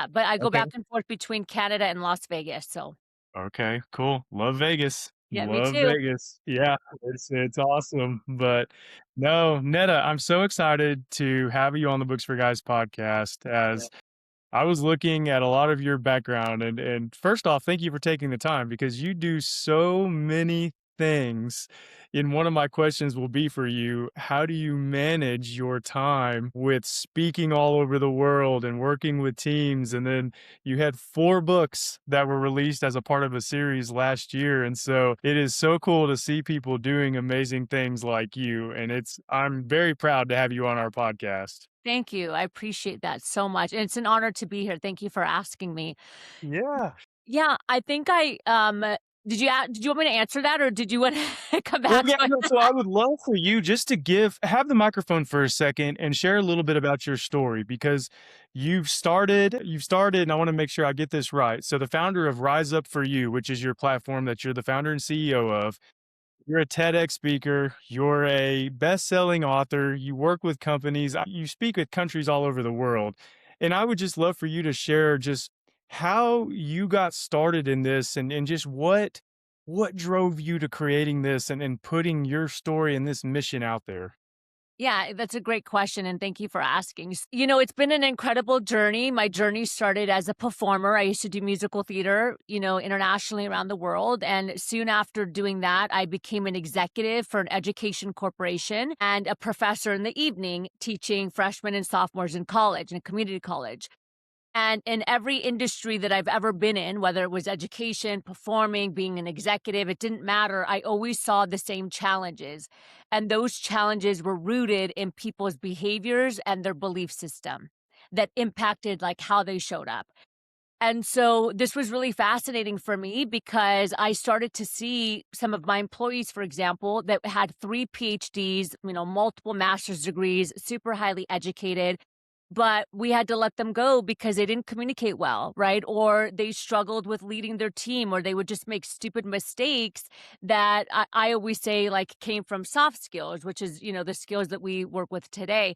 Yeah, but I go Okay. back and forth between Canada and Las Vegas, so Okay, cool. Love Vegas. yeah, me Love too. Vegas. Yeah, it's awesome. But no, Netta, I'm so excited to have you on the Books for Guys podcast as I was looking at a lot of your background and first off, thank you for taking the time because you do so many things. And one of my questions will be for you, how do you manage your time with speaking all over the world and working with teams? And then you had 4 books that were released as a part of a series last year. And so it is so cool to see people doing amazing things like you. And I'm very proud to have you on our podcast. Thank you, I appreciate that so much, and it's an honor to be here. Thank you for asking me. Yeah. Yeah, I think did you want me to answer that, or did you wanna come Well, back yeah, to no, it? so I would love for you just to have the microphone for a second and share a little bit about your story because you've started, and I want to make sure I get this right. So the founder of Rise Up for You, which is your platform that you're the founder and CEO of, you're a TEDx speaker, you're a best-selling author, you work with companies, you speak with countries all over the world. And I would just love for you to share just how you got started in this and just what drove you to creating this and putting your story and this mission out there. Yeah, that's a great question, and thank you for asking. It's been an incredible journey. My journey started as a performer. I used to do musical theater, internationally around the world. And soon after doing that, I became an executive for an education corporation and a professor in the evening teaching freshmen and sophomores in college, in a community college. And in every industry that I've ever been in, whether it was education, performing, being an executive, it didn't matter. I always saw the same challenges. And those challenges were rooted in people's behaviors and their belief system that impacted like how they showed up. And so this was really fascinating for me because I started to see some of my employees, for example, that had 3 PhDs, multiple master's degrees, super highly educated, but we had to let them go because they didn't communicate well, right? Or they struggled with leading their team, or they would just make stupid mistakes that I always say like came from soft skills, which is, the skills that we work with today.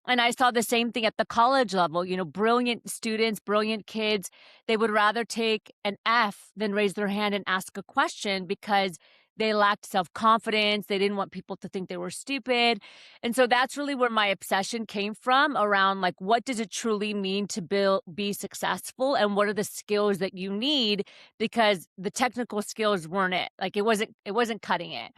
And I saw the same thing at the college level, brilliant students, brilliant kids. They would rather take an F than raise their hand and ask a question because they lacked self confidence. They didn't want people to think they were stupid. And so that's really where my obsession came from around like, what does it truly mean to be successful? And what are the skills that you need? Because the technical skills weren't it. Like it wasn't cutting it.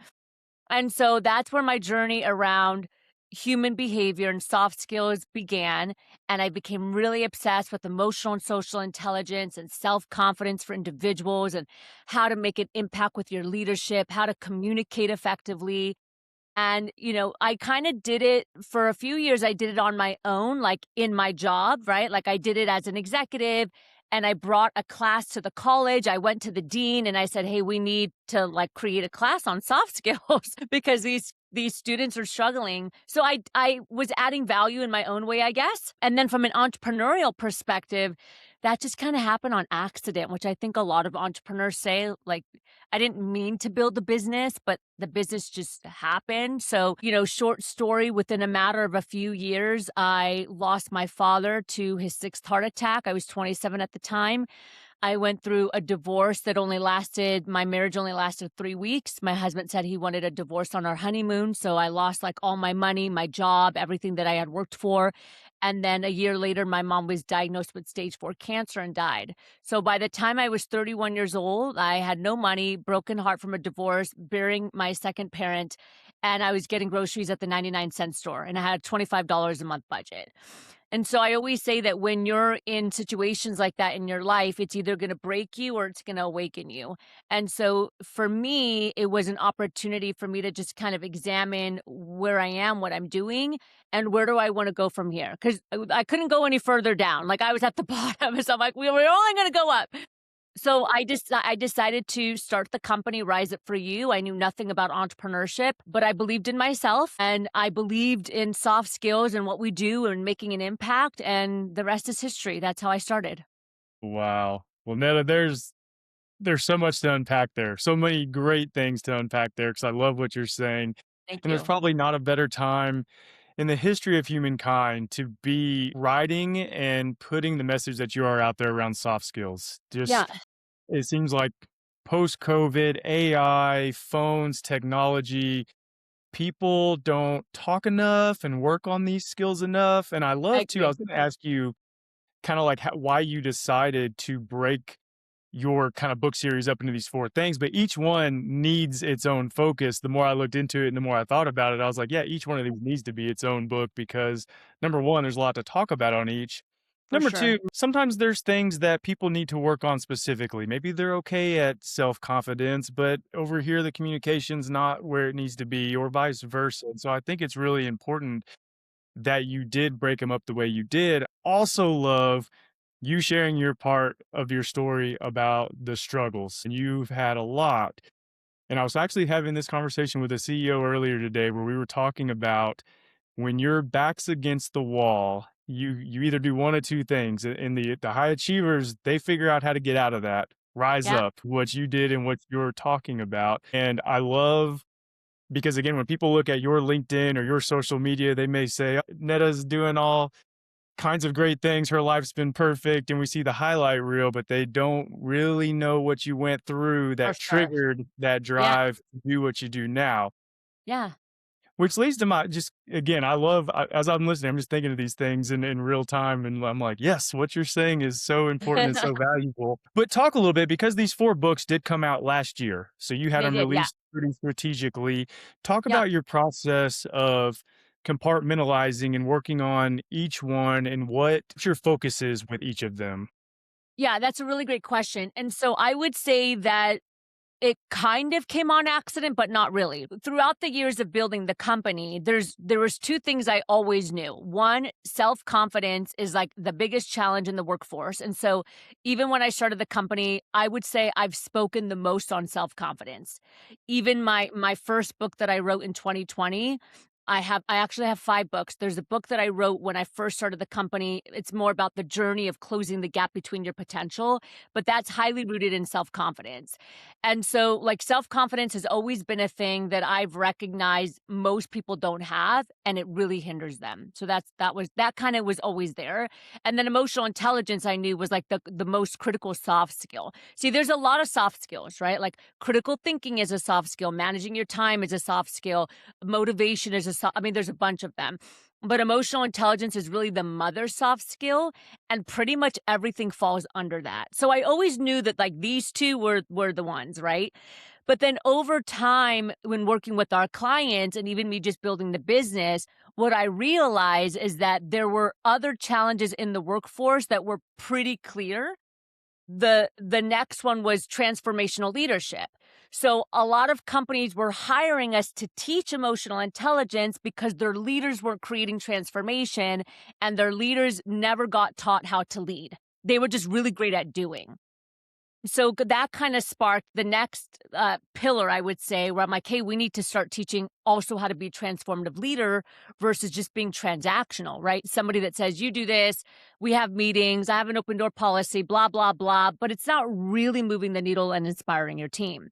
And so that's where my journey around human behavior and soft skills began. And I became really obsessed with emotional and social intelligence and self confidence for individuals and how to make an impact with your leadership, how to communicate effectively. And, I kind of did it for a few years. I did it on my own, like in my job, right? Like I did it as an executive and I brought a class to the college. I went to the dean and I said, "Hey, we need to like create a class on soft skills because these students are struggling." So I was adding value in my own way, I guess. And then from an entrepreneurial perspective, that just kind of happened on accident, which I think a lot of entrepreneurs say, like, I didn't mean to build a business, but the business just happened. So, short story, within a matter of a few years, I lost my father to his 6th heart attack. I was 27 at the time. I went through a divorce that my marriage only lasted 3 weeks. My husband said he wanted a divorce on our honeymoon. So I lost like all my money, my job, everything that I had worked for. And then a year later, my mom was diagnosed with stage 4 cancer and died. So by the time I was 31 years old, I had no money, broken heart from a divorce, burying my second parent, and I was getting groceries at the 99-cent store. And I had a $25 a month budget. And so I always say that when you're in situations like that in your life, it's either going to break you or it's going to awaken you. And so for me, it was an opportunity for me to just kind of examine where I am, what I'm doing, and where do I want to go from here? Because I couldn't go any further down. Like I was at the bottom. So I'm like, we were only going to go up. So I decided to start the company Rise Up for You. I knew nothing about entrepreneurship, but I believed in myself and I believed in soft skills and what we do and making an impact, and the rest is history. That's how I started. Wow. Well, Netta, there's so much to unpack there. So many great things to unpack there because I love what you're saying. Thank And there's you. probably not a better time in the history of humankind to be writing and putting the message that you are out there around soft skills. Yeah, Just it seems like post COVID, AI, phones, technology, people don't talk enough and work on these skills enough. And I I love to, I agree. was going to ask you kind of like why you decided to break your kind of book series up into these four things, but each one needs its own focus. The more I looked into it and the more I thought about it, I was like, yeah, each one of these needs to be its own book because number one, there's a lot to talk about on each. For Number sure. two, sometimes there's things that people need to work on specifically. Maybe they're okay at self confidence, but over here, the communication's not where it needs to be, or vice versa. And so I think it's really important that you did break them up the way you did. Also, love you sharing your part of your story about the struggles, and you've had a lot. And I was actually having this conversation with a CEO earlier today where we were talking about when your back's against the wall, you either do one of two things. And the high achievers, they figure out how to get out of that, rise Yeah, up, what you did and what you're talking about. And I love because again, when people look at your LinkedIn or your social media, they may say, Netta's doing all kinds of great things. Her life's been perfect. And we see the highlight reel, but they don't really know what you went through for that sure. triggered that Yeah, drive to do what you do now. yeah. Which leads to my just again, as I'm listening, I'm just thinking of these things in real time. And I'm like, yes, what you're saying is so important and so valuable. But talk a little bit because these four books did come out last year. So you had They them did, yeah. released pretty strategically. Talk Yep. about your process of compartmentalizing and working on each one and what your focus is with each of them. Yeah, that's a really great question. And so I would say that it kind of came on accident, but not really. Throughout the years of building the company, there was two things I always knew. One, self-confidence is like the biggest challenge in the workforce. And so even when I started the company, I would say I've spoken the most on self-confidence. Even my first book that I wrote in 2020, I actually have 5 books. There's a book that I wrote when I first started the company. It's more about the journey of closing the gap between your potential, but that's highly rooted in self-confidence. And so, like, self-confidence has always been a thing that I've recognized most people don't have, and it really hinders them. So that kind of was always there. And then emotional intelligence I knew was like the most critical soft skill. See, there's a lot of soft skills, right? Like critical thinking is a soft skill, managing your time is a soft skill, motivation is I mean, there's a bunch of them. But emotional intelligence is really the mother soft skill, and pretty much everything falls under that. So I always knew that like these two were the ones, right? But then over time when working with our clients and even me just building the business, what I realized is that there were other challenges in the workforce that were pretty clear. The next one was transformational leadership. So a lot of companies were hiring us to teach emotional intelligence because their leaders weren't creating transformation and their leaders never got taught how to lead. They were just really great at doing. So that kind of sparked the next pillar, I would say, where I'm like, hey, we need to start teaching also how to be a transformative leader versus just being transactional, right? Somebody that says, you do this, we have meetings, I have an open door policy, blah, blah, blah, but it's not really moving the needle and inspiring your team.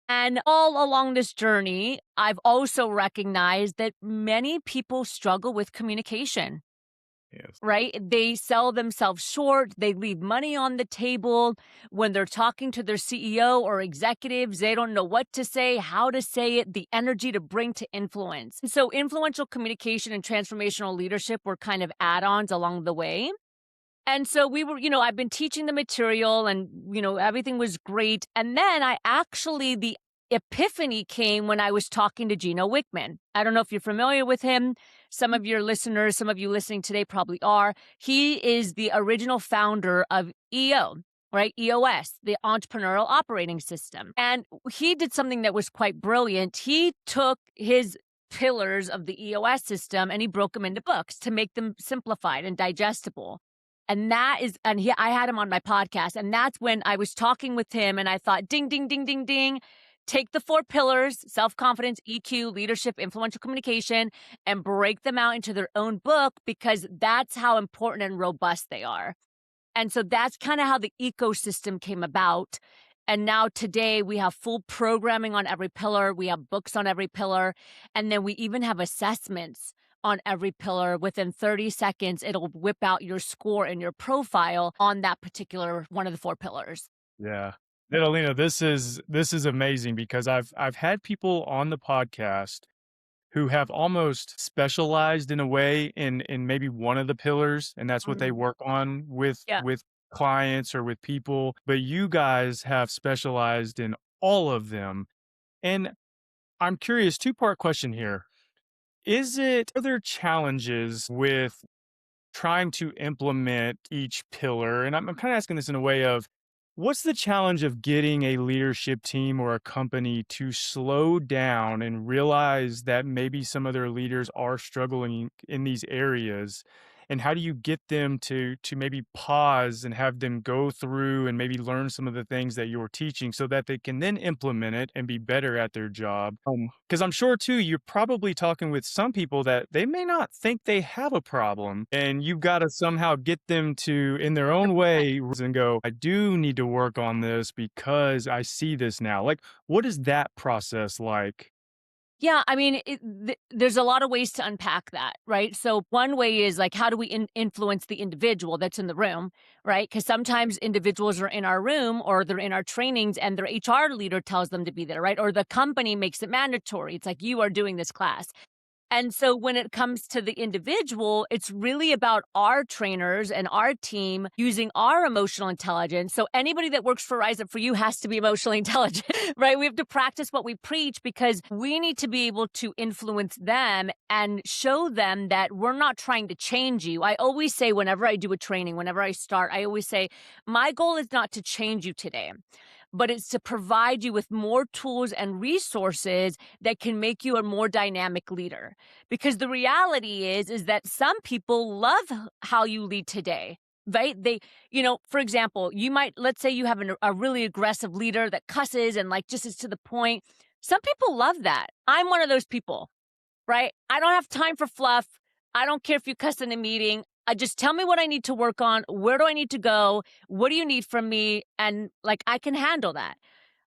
And all along this journey, I've also recognized that many people struggle with communication. Yes. Right? They sell themselves short. They leave money on the table. When they're talking to their CEO or executives, they don't know what to say, how to say it, the energy to bring to influence. So, influential communication and transformational leadership were kind of add ons along the way. And so we were, I've been teaching the material and, everything was great. And then the epiphany came when I was talking to Gino Wickman. I don't know if you're familiar with him. Some of your listeners, some of you listening today probably are. He is the original founder of EO, right? EOS, the Entrepreneurial Operating System. And he did something that was quite brilliant. He took his pillars of the EOS system and he broke them into books to make them simplified and digestible. And I had him on my podcast. And that's when I was talking with him and I thought, ding, ding, ding, ding, ding. Take the 4 pillars, self-confidence, EQ, leadership, influential communication, and break them out into their own book because that's how important and robust they are. And so that's kind of how the ecosystem came about. And now today we have full programming on every pillar. We have books on every pillar. And then we even have assessments on every pillar. Within 30 seconds, it'll whip out your score and your profile on that particular one of the 4 pillars. Yeah. Lena, this is amazing because I've had people on the podcast who have almost specialized in a way in maybe one of the pillars, and that's what they Mhm. work on Yeah. with clients or with people, but you guys have specialized in all of them. And I'm curious, two-part question here. Are there challenges with trying to implement each pillar? And I'm kind of asking this in a way of what's the challenge of getting a leadership team or a company to slow down and realize that maybe some of their leaders are struggling in these areas? And how do you get them to maybe pause and have them go through and maybe learn some of the things that you're teaching so that they can then implement it and be better at their job? Because I'm sure too, you're probably talking with some people that they may not think they have a problem, and you've got to somehow get them to, in their own way, and go, I do need to work on this because I see this now. Like, what is that process like? Yeah, I mean, there's a lot of ways to unpack that, right? So one way is like, how do we influence the individual that's in the room, right? Because sometimes individuals are in our room or they're in our trainings and their HR leader tells them to be there, right? Or the company makes it mandatory. It's like, you are doing this class. And so when it comes to the individual, it's really about our trainers and our team using our emotional intelligence. So anybody that works for Rise Up For You has to be emotionally intelligent, right? We have to practice what we preach because we need to be able to influence them and show them that we're not trying to change you. I always say, whenever I do a training, whenever I start, I always say, my goal is not to change you today, but it's to provide you with more tools and resources that can make you a more dynamic leader. Because the reality is that some people love how you lead today. Right? For example, let's say you have a really aggressive leader that cusses and like just is to the point. Some people love that. I'm one of those people, right? I don't have time for fluff. I don't care if you cuss in a meeting. I just tell me what I need to work on. Where do I need to go? What do you need from me? And like, I can handle that.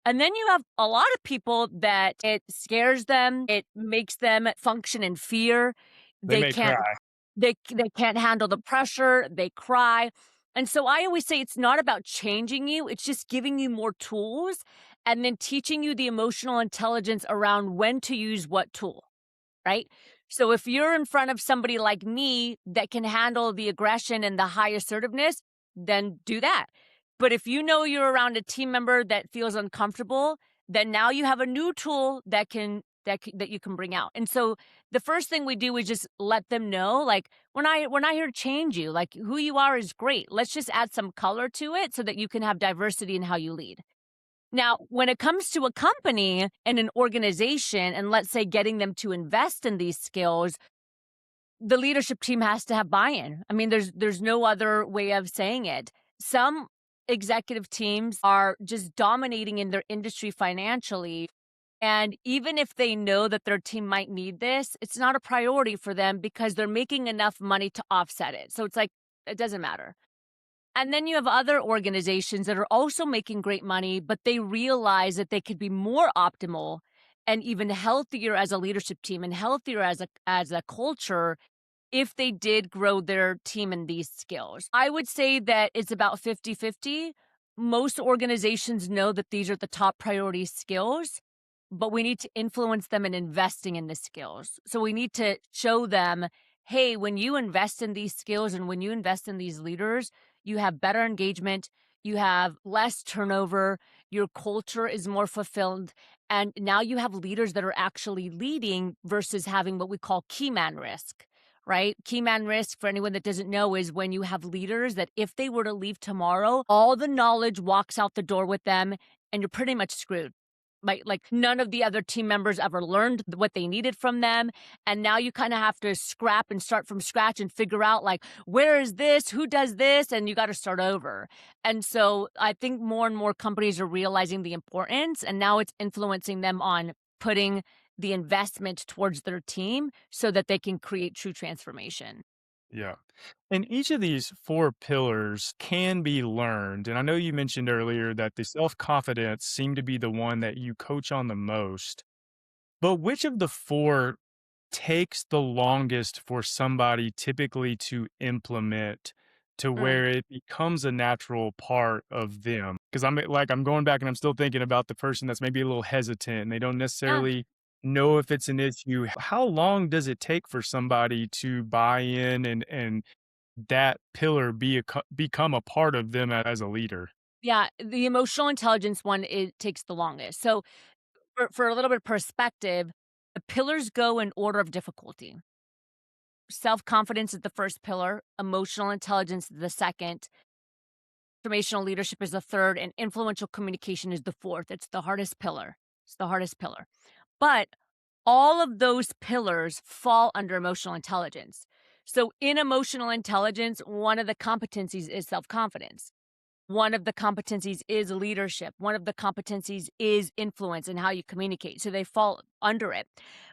And then you have a lot of people that it scares them. It makes them function in fear. They They may can't, cry. they can't handle the pressure. They cry. And so I always say it's not about changing you. It's just giving you more tools and then teaching you the emotional intelligence around when to use what tool, right? So if you're in front of somebody like me that can handle the aggression and the high assertiveness, then do that. But if you know you're around a team member that feels uncomfortable, then now you have a new tool that you can bring out. And so the first thing we do is just let them know, like, we're not here to change you. Like, who you are is great. Let's just add some color to it so that you can have diversity in how you lead. Now, when it comes to a company and an organization, and let's say getting them to invest in these skills, the leadership team has to have buy-in. I mean, there's no other way of saying it. Some executive teams are just dominating in their industry financially. And even if they know that their team might need this, it's not a priority for them because they're making enough money to offset it. So it's like, it doesn't matter. And then you have other organizations that are also making great money, but they realize that they could be more optimal and even healthier as a leadership team and healthier as a culture if they did grow their team in these skills. I would say that it's about 50-50. Most organizations know that these are the top priority skills, but we need to influence them in investing in the skills. So we need to show them, hey, when you invest in these skills and when you invest in these leaders, you have better engagement, you have less turnover, your culture is more fulfilled, and now you have leaders that are actually leading versus having what we call key man risk. Right? Key man risk, for anyone that doesn't know, is when you have leaders that if they were to leave tomorrow, all the knowledge walks out the door with them and you're pretty much screwed. Like none of the other team members ever learned what they needed from them. And now you kind of have to scrap and start from scratch and figure out like, where is this? Who does this? And you got to start over. And so I think more and more companies are realizing the importance, and now it's influencing them on putting the investment towards their team so that they can create true transformation. Yeah. And each of these four pillars can be learned. And I know you mentioned earlier that the self confidence seemed to be the one that you coach on the most. But which of the four takes the longest for somebody typically to implement to Mm, where it becomes a natural part of them? Because I'm going back and I'm still thinking about the person that's maybe a little hesitant and they don't yeah. necessarily know if it's an issue. How long does it take for somebody to buy in and that pillar become a part of them as a leader? Yeah, the emotional intelligence one, it takes the longest. So for a little bit of perspective, the pillars go in order of difficulty. Self-confidence is the first pillar, emotional intelligence is the second, transformational leadership is the third, and influential communication is the fourth. It's the hardest pillar. It's the hardest pillar. But all of those pillars fall under emotional intelligence. So in emotional intelligence, one of the competencies is self-confidence. One of the competencies is leadership. One of the competencies is influence and how you communicate. So they fall under it.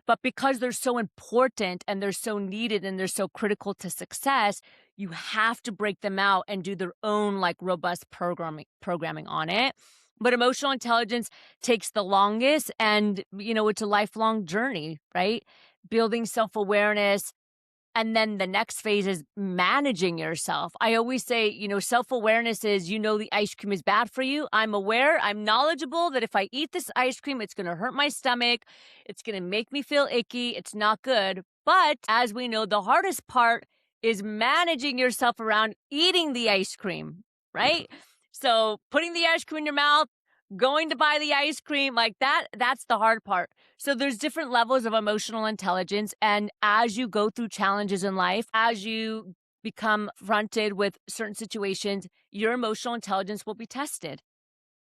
But because they're so important and they're so needed and they're so critical to success, you have to break them out and do their own like robust programming on it. But emotional intelligence takes the longest and it's a lifelong journey, right? Building self-awareness, and then the next phase is managing yourself. I always say, self awareness is, the ice cream is bad for you. I'm aware, I'm knowledgeable that if I eat this ice cream, it's going to hurt my stomach. It's going to make me feel icky. It's not good. But as we know, the hardest part is managing yourself around eating the ice cream, Yeah. right? So putting the ice cream in your mouth, going to buy the ice cream, like that's the hard part. So there's different levels of emotional intelligence. And as you go through challenges in life, as you become fronted with certain situations, your emotional intelligence will be tested.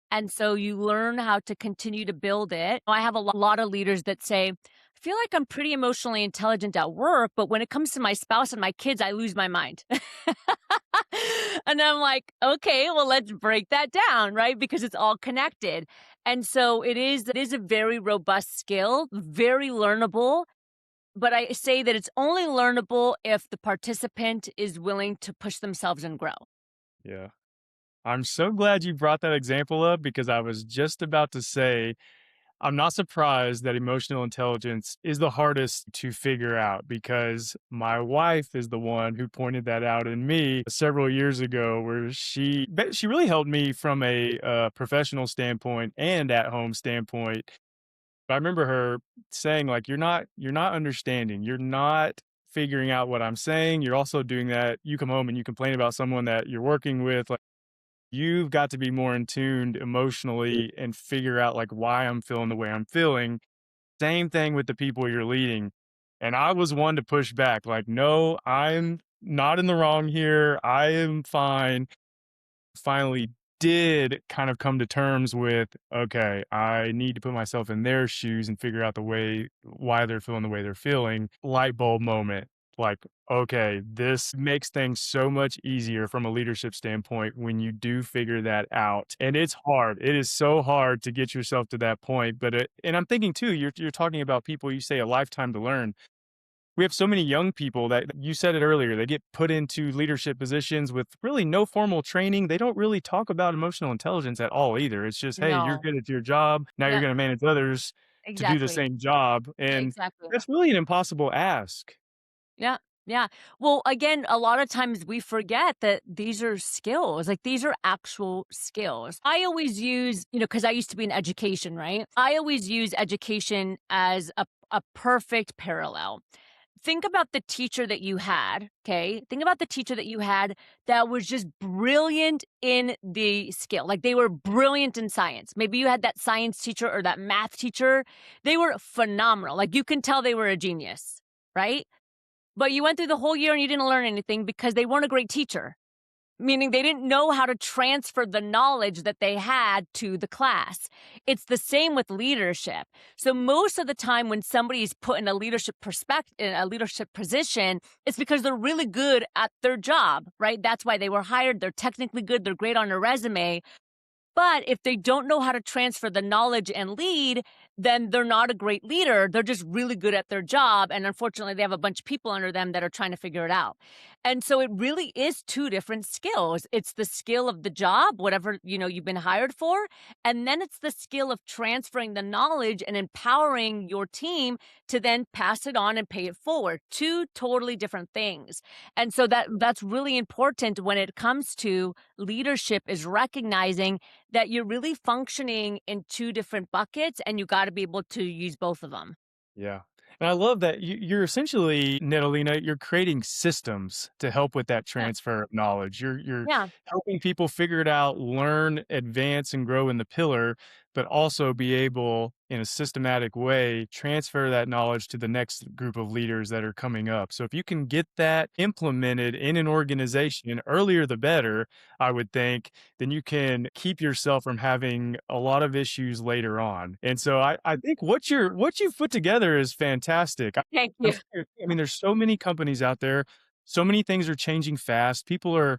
And so you learn how to continue to build it. I have a lot of leaders that say, I feel like I'm pretty emotionally intelligent at work, but when it comes to my spouse and my kids, I lose my mind. And I'm like, okay, well, let's break that down, right? Because it's all connected. And so it is a very robust skill, very learnable. But I say that it's only learnable if the participant is willing to push themselves and grow. Yeah. I'm so glad you brought that example up because I was just about to say, I'm not surprised that emotional intelligence is the hardest to figure out because my wife is the one who pointed that out in me several years ago, where she really helped me from a professional standpoint and at home standpoint. I remember her saying, like, you're not understanding, you're not figuring out what I'm saying. You're also doing that. You come home and you complain about someone that you're working with. You've got to be more in tuned emotionally and figure out like why I'm feeling the way I'm feeling. Same thing with the people you're leading. And I was one to push back, like, no, I'm not in the wrong here. I am fine. Finally did kind of come to terms with, okay, I need to put myself in their shoes and figure out the way why they're feeling the way they're feeling. Light bulb moment. Like, okay, this makes things so much easier from a leadership standpoint when you do figure that out. And it's hard. It is so hard to get yourself to that point. And I'm thinking too, you're talking about people, you say a lifetime to learn. We have so many young people that you said it earlier, they get put into leadership positions with really no formal training. They don't really talk about emotional intelligence at all either. It's just, hey, you're No. good at your job. Now you're Yeah, going to manage others to do the exactly. same job. And Exactly. that's really an impossible ask. Yeah. Yeah. Well, again, a lot of times we forget that these are skills. Like these are actual skills. I always use, because I used to be in education, right? I always use education as a perfect parallel. Think about the teacher that you had, okay? Think about the teacher that you had that was just brilliant in the skill. Like they were brilliant in science. Maybe you had that science teacher or that math teacher. They were phenomenal. Like you can tell they were a genius, right? But you went through the whole year and you didn't learn anything because they weren't a great teacher, meaning they didn't know how to transfer the knowledge that they had to the class. It's the same with leadership. So most of the time when somebody's put in a leadership perspective, in a leadership position, it's because they're really good at their job, right? That's why they were hired. They're technically good. They're great on a resume. But if they don't know how to transfer the knowledge and lead, then they're not a great leader. They're just really good at their job. And unfortunately, they have a bunch of people under them that are trying to figure it out. And so it really is two different skills. It's the skill of the job, whatever, you've been hired for. And then it's the skill of transferring the knowledge and empowering your team to then pass it on and pay it forward. Two totally different things. And so that's really important when it comes to leadership, is recognizing that you're really functioning in two different buckets and you got to be able to use both of them. Yeah. And I love that you're essentially, Natalina, you're creating systems to help with that Yeah. transfer of knowledge. You're Yeah. helping people figure it out, learn, advance, and grow in the pillar, but also be able, in a systematic way, transfer that knowledge to the next group of leaders that are coming up. So if you can get that implemented in an organization, earlier the better, I would think, then you can keep yourself from having a lot of issues later on. And so I think what you've put together is fantastic. Thank I'm you. serious. I mean, there's so many companies out there, so many things are changing fast. People are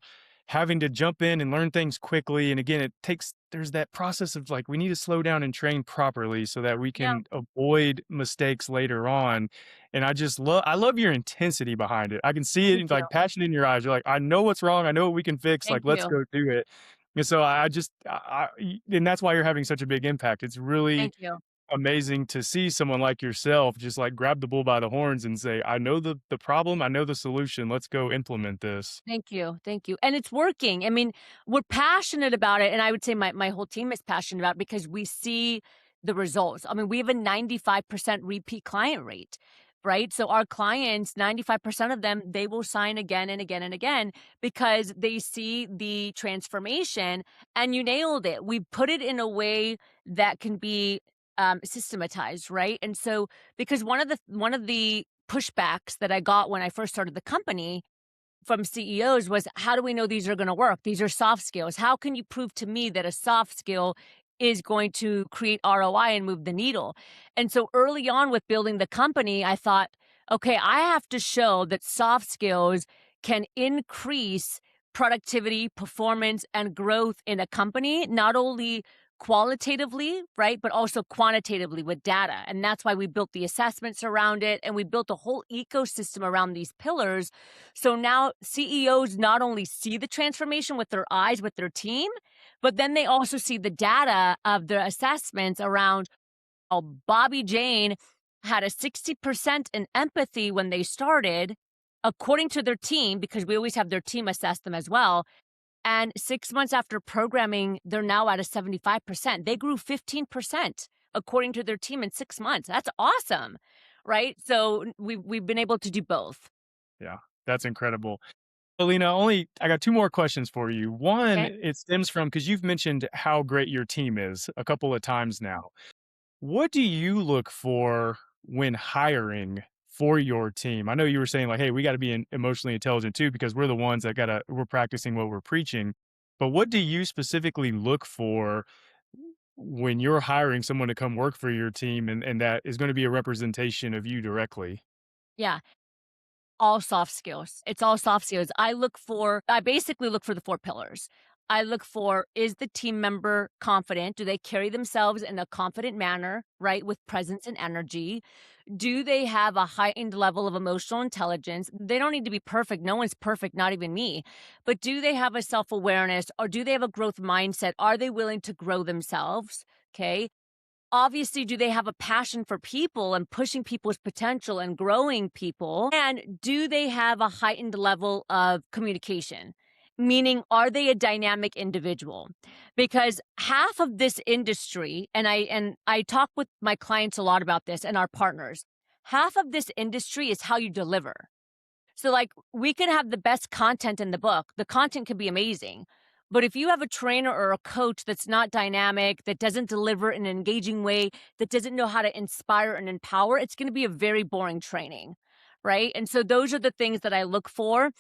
having to jump in and learn things quickly. And again, there's that process of like, we need to slow down and train properly so that we Yeah. can avoid mistakes later on. And I love your intensity behind it. I can see it Thank in, you. like, passion in your eyes. You're like, I know what's wrong. I know what we can fix. Like, Thank let's you. go do it. And so and that's why you're having such a big impact. It's really Thank you. amazing to see someone like yourself just like grab the bull by the horns and say, I know the problem, I know the solution. Let's go implement this. Thank you. Thank you. And it's working. I mean, we're passionate about it. And I would say my whole team is passionate about it because we see the results. I mean, we have a 95% repeat client rate, right? So our clients, 95% of them, they will sign again and again and again because they see the transformation. And you nailed it. We put it in a way that can be systematized, right? And so because one of the pushbacks that I got when I first started the company from CEOs was, how do we know these are going to work? These are soft skills. How can you prove to me that a soft skill is going to create ROI and move the needle? And so early on with building the company, I thought, okay, I have to show that soft skills can increase productivity, performance, and growth in a company, not only qualitatively, right, but also quantitatively with data. And that's why we built the assessments around it and we built a whole ecosystem around these pillars. So now CEOs not only see the transformation with their eyes with their team, but then they also see the data of the assessments around, oh, Bobby Jane had a 60% in empathy when they started, according to their team, because we always have their team assess them as well. And 6 months after programming, they're now at a 75%. They grew 15% according to their team in 6 months. That's awesome, right? So we've been able to do both. Yeah, that's incredible. Alina, only I got two more questions for you. One, Okay. it stems from because you've mentioned how great your team is a couple of times now. What do you look for when hiring for your team? I know you were saying like, hey, we got to be emotionally intelligent too, because we're the ones that we're practicing what we're preaching. But what do you specifically look for when you're hiring someone to come work for your team and that is going to be a representation of you directly? Yeah. All soft skills. It's all soft skills. I basically look for the 4 pillars. I look for, is the team member confident? Do they carry themselves in a confident manner, right? With presence and energy? Do they have a heightened level of emotional intelligence? They don't need to be perfect. No one's perfect, not even me. But do they have a self-awareness or do they have a growth mindset? Are they willing to grow themselves? Okay. Obviously, do they have a passion for people and pushing people's potential and growing people? And do they have a heightened level of communication? Meaning, are they a dynamic individual? Because half of this industry, and I talk with my clients a lot about this and our partners, half of this industry is how you deliver. So, like, we can have the best content in the book. The content can be amazing. But if you have a trainer or a coach that's not dynamic, that doesn't deliver in an engaging way, that doesn't know how to inspire and empower, it's going to be a very boring training, right? And so those are the things that I look for.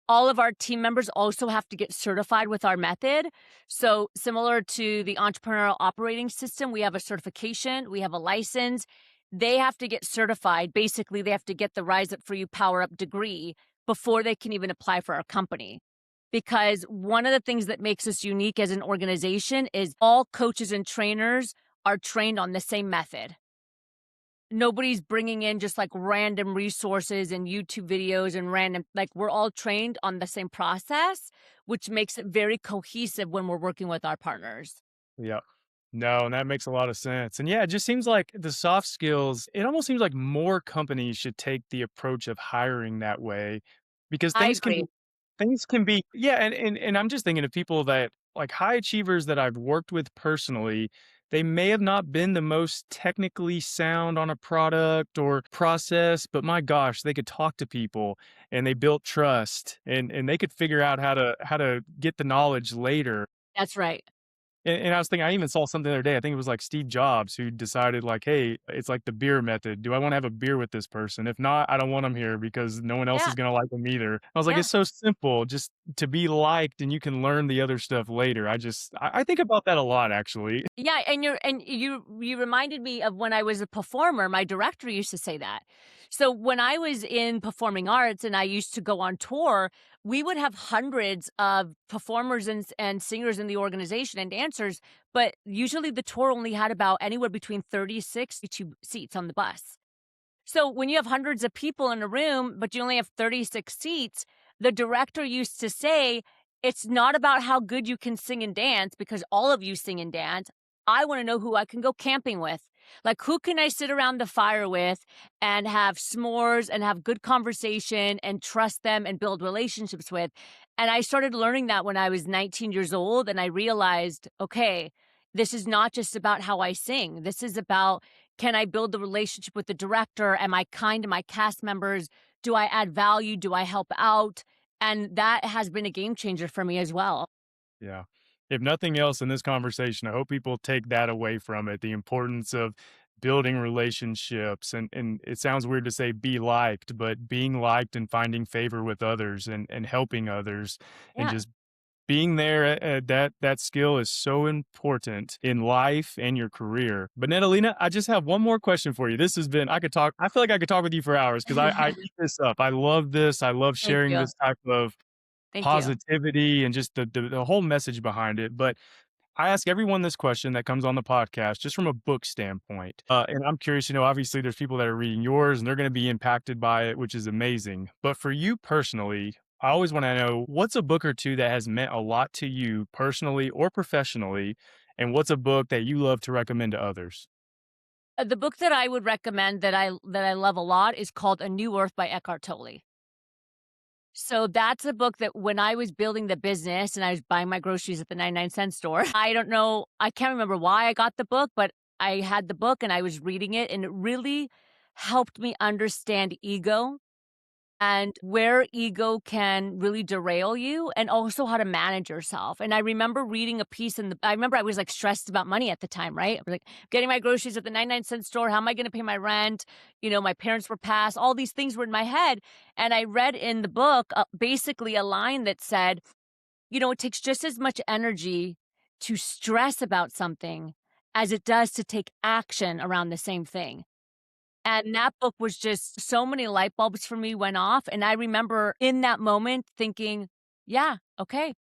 All of our team members also have to get certified with our method. So, similar to the entrepreneurial operating system, we have a certification, we have a license. They have to get certified. Basically, they have to get the Rise Up For You Power Up degree before they can even apply for our company. Because one of the things that makes us unique as an organization is all coaches and trainers are trained on the same method. Nobody's bringing in just, like, random resources and YouTube videos and random like, we're all trained on the same process, which makes it very cohesive when we're working with our partners. Yeah. No, and that makes a lot of sense. And yeah, it just seems like the soft skills, it almost seems like more companies should take the approach of hiring that way because I agree. things can be yeah, and I'm just thinking of people that like high achievers that I've worked with personally, they may have not been the most technically sound on a product or process, but my gosh, they could talk to people and they built trust and they could figure out how to get the knowledge later. That's right. And I was thinking I even saw something the other day, I think it was, like, Steve Jobs who decided, like, "Hey, it's like the beer method. Do I wanna have a beer with this person? If not, I don't want him here because no one else Yeah, is gonna like him either." I was like, yeah. "It's so simple, just to be liked, and you can learn the other stuff later." I think about that a lot, actually. Yeah, and you reminded me of when I was a performer, my director used to say that. So when I was in performing arts and I used to go on tour, we would have hundreds of performers and singers in the organization and dancers, but usually the tour only had about anywhere between 36 to 2 seats on the bus. So when you have hundreds of people in a room, but you only have 36 seats, the director used to say, it's not about how good you can sing and dance because all of you sing and dance. I want to know who I can go camping with. Like, who can I sit around the fire with and have s'mores and have good conversation and trust them and build relationships with? And I started learning that when I was 19 years old. And I realized, okay, this is not just about how I sing. This is about, can I build the relationship with the director? Am I kind to my cast members? Do I add value? Do I help out? And that has been a game changer for me as well. Yeah. If nothing else in this conversation, I hope people take that away from it, the importance of building relationships, and it sounds weird to say be liked, but being liked and finding favor with others and helping others and Yeah. just being there, that skill is so important in life and your career. But Natalina, I just have one more question for you. This has been I feel like I could talk with you for hours because I eat this up. I love this. I love Thank sharing you. this type of Thank you. positivity and just the whole message behind it. But I ask everyone this question that comes on the podcast, just from a book standpoint. And I'm curious, obviously there's people that are reading yours and they're going to be impacted by it, which is amazing. But for you personally, I always want to know what's a book or two that has meant a lot to you personally or professionally, and what's a book that you love to recommend to others? The book that I would recommend that I love a lot is called A New Earth by Eckhart Tolle. So that's a book that when I was building the business and I was buying my groceries at the 99-cent store, I don't know, I can't remember why I got the book, but I had the book and I was reading it, and it really helped me understand ego and where ego can really derail you, and also how to manage yourself. And I remember reading a piece I remember I was like stressed about money at the time, right? I was like getting my groceries at the 99-cent store. How am I going to pay my rent? My parents were passed. All these things were in my head. And I read in the book basically a line that said, it takes just as much energy to stress about something as it does to take action around the same thing. And that book was just so many light bulbs for me went off, and I remember in that moment thinking, "Yeah, okay.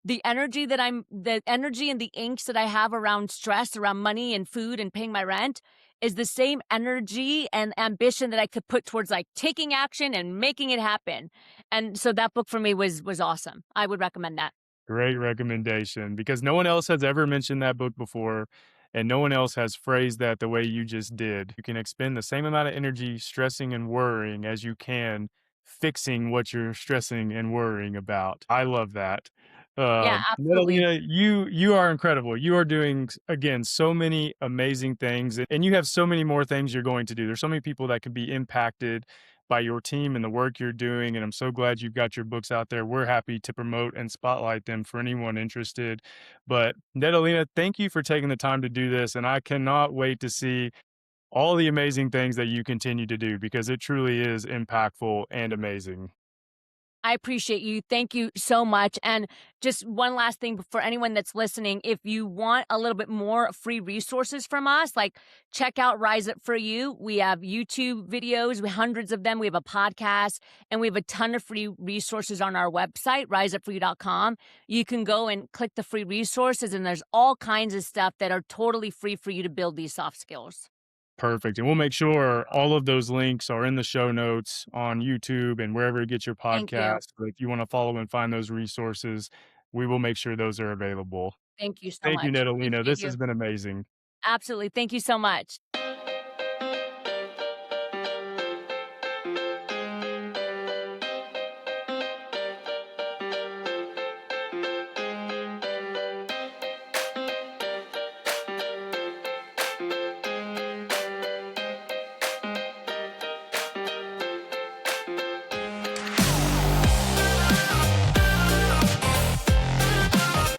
The energy and the angst that I have around stress, around money and food and paying my rent is the same energy and ambition that I could put towards, like, taking action and making it happen." And so that book for me was awesome. I would recommend that. Great recommendation because no one else has ever mentioned that book before, and no one else has phrased that the way you just did. You can expend the same amount of energy stressing and worrying as you can fixing what you're stressing and worrying about. I love that. Yeah, absolutely. Natalina, you are incredible. You are doing again so many amazing things, and you have so many more things you're going to do. There's so many people that could be impacted by your team and the work you're doing. And I'm so glad you've got your books out there. We're happy to promote and spotlight them for anyone interested. But Natalina, thank you for taking the time to do this. And I cannot wait to see all the amazing things that you continue to do because it truly is impactful and amazing. I appreciate you. Thank you so much. And just one last thing for anyone that's listening, if you want a little bit more free resources from us, like check out Rise Up For You. We have YouTube videos, hundreds of them. We have a podcast, and we have a ton of free resources on our website, riseupforyou.com. You can go and click the free resources, and there's all kinds of stuff that are totally free for you to build these soft skills. Perfect. And we'll make sure all of those links are in the show notes on YouTube and wherever you get your Thank you. podcast. So if you want to follow and find those resources, we will make sure those are available. Thank you so Thank you, much. Natalina. Appreciate This you. has been amazing. Absolutely. Thank you so much.